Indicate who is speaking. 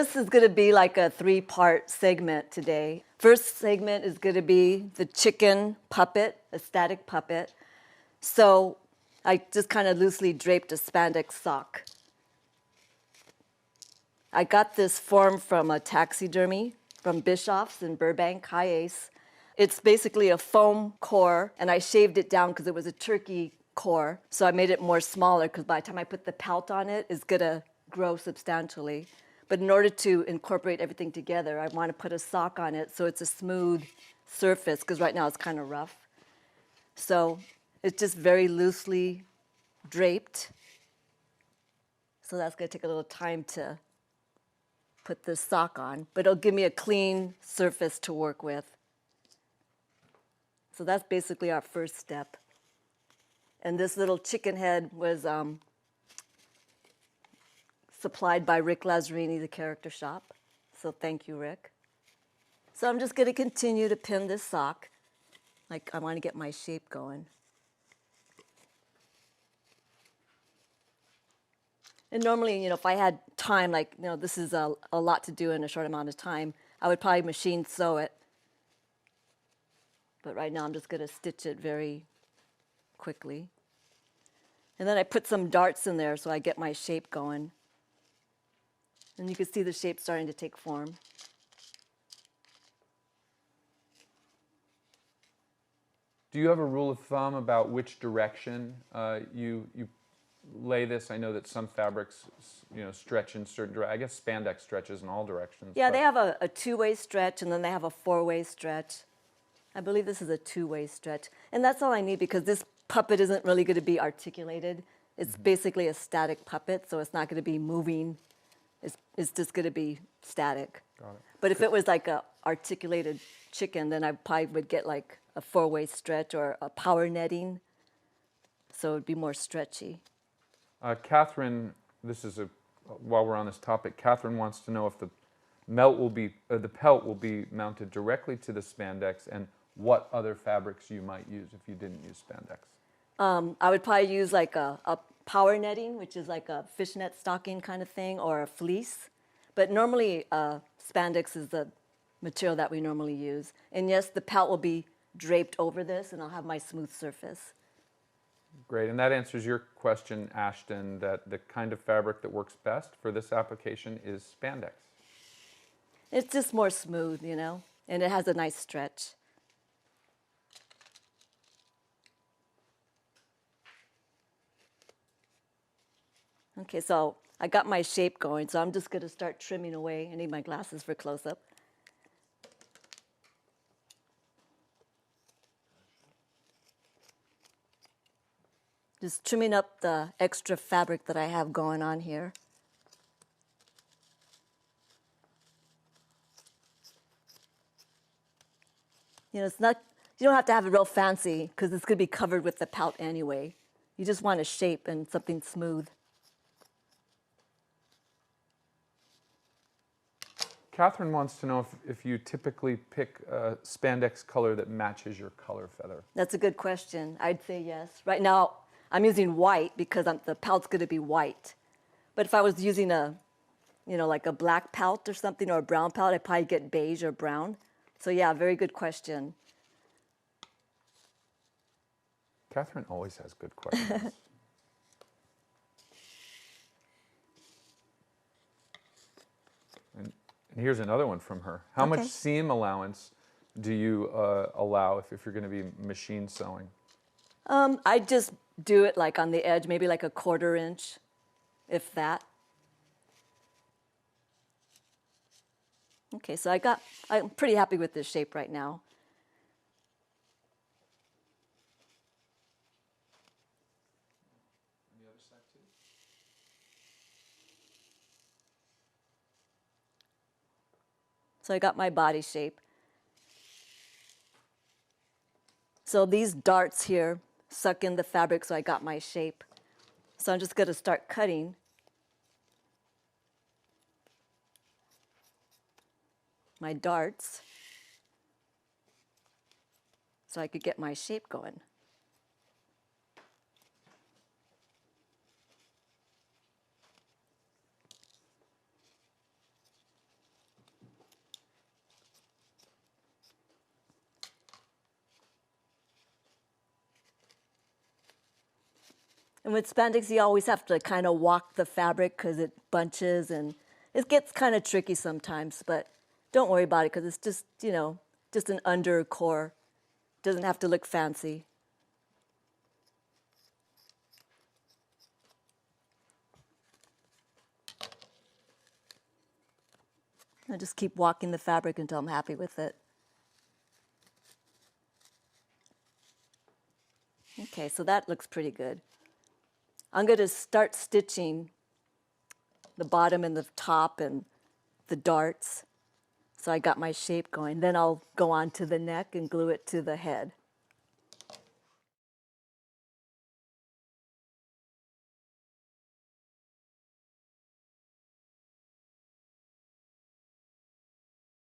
Speaker 1: this is going to be like a 3-part segment today. First segment is going to be the chicken puppet, a static puppet. So I just kind of loosely draped a spandex sock. I got this form from a taxidermy from Bischoff's in Burbank, High Ace. It's basically a foam core, and I shaved it down because it was a turkey core. So I made it more smaller because by the time I put the pelt on it, it's going to grow substantially. But in order to incorporate everything together, I want to put a sock on it so it's a smooth surface, because right now it's kind of rough. So it's just very loosely draped. So that's going to take a little time to put this sock on, but it'll give me a clean surface to work with. So that's basically our first step. And this little chicken head was supplied by Rick Lazzarini, the character shop. So thank you, Rick. So I'm just going to continue to pin this sock. Like I want to get my shape going. And normally, if I had time, like, this is a lot to do in a short amount of time, I would probably machine sew it. But right now I'm just going to stitch it very quickly. And then I put some darts in there so I get my shape going. And you can see the shape starting to take form.
Speaker 2: Do you have a rule of thumb about which direction you lay this? I know that some fabrics, stretch in certain directions. I guess spandex stretches in all directions.
Speaker 1: Yeah, they have a 2-way stretch, and then they have a 4-way stretch. I believe this is a 2-way stretch. And that's all I need because this puppet isn't really going to be articulated. It's basically a static puppet, so it's not going to be moving. It's just going to be static.
Speaker 2: Got it.
Speaker 1: But if it was like a articulated chicken, then I probably would get like a 4-way stretch or a power netting, so it would be more stretchy.
Speaker 2: Catherine, while we're on this topic, Catherine wants to know if the pelt will be mounted directly to the spandex, and what other fabrics you might use if you didn't use spandex.
Speaker 1: I would probably use like a power netting, which is like a fishnet stocking kind of thing, or a fleece. But normally spandex is the material that we normally use. And yes, the pelt will be draped over this, and I'll have my smooth surface.
Speaker 2: Great, and that answers your question, Ashton, that the kind of fabric that works best for this application is spandex.
Speaker 1: It's just more smooth, and it has a nice stretch. Okay, so I got my shape going, so I'm just going to start trimming away. I need my glasses for close-up. Just trimming up the extra fabric that I have going on here. It's not, you don't have to have it real fancy because it's going to be covered with the pelt anyway. You just want a shape and something smooth.
Speaker 2: Catherine wants to know if you typically pick a spandex color that matches your color feather.
Speaker 1: That's a good question. I'd say yes. Right now, I'm using white because the pelt's going to be white. But if I was using like a black pelt or something, or a brown pelt, I'd probably get beige or brown. So yeah, very good question.
Speaker 2: Catherine always has good questions. And here's another one from her. How much seam allowance do you allow if you're going to be machine sewing?
Speaker 1: I just do it like on the edge, maybe like a 1/4 inch, if that. Okay, so I'm pretty happy with this shape right now.
Speaker 2: On the other side too?
Speaker 1: So I got my body shape. So these darts here suck in the fabric, so I got my shape. So I'm just going to start cutting. My darts so I could get my shape going. And with spandex, you always have to kind of walk the fabric because it bunches and it gets kind of tricky sometimes, but don't worry about it because it's just, just an under core. Doesn't have to look fancy. I just keep walking the fabric until I'm happy with it. Okay, so that looks pretty good. I'm going to start stitching the bottom and the top and the darts. So I got my shape going. Then I'll go on to the neck and glue it to the head.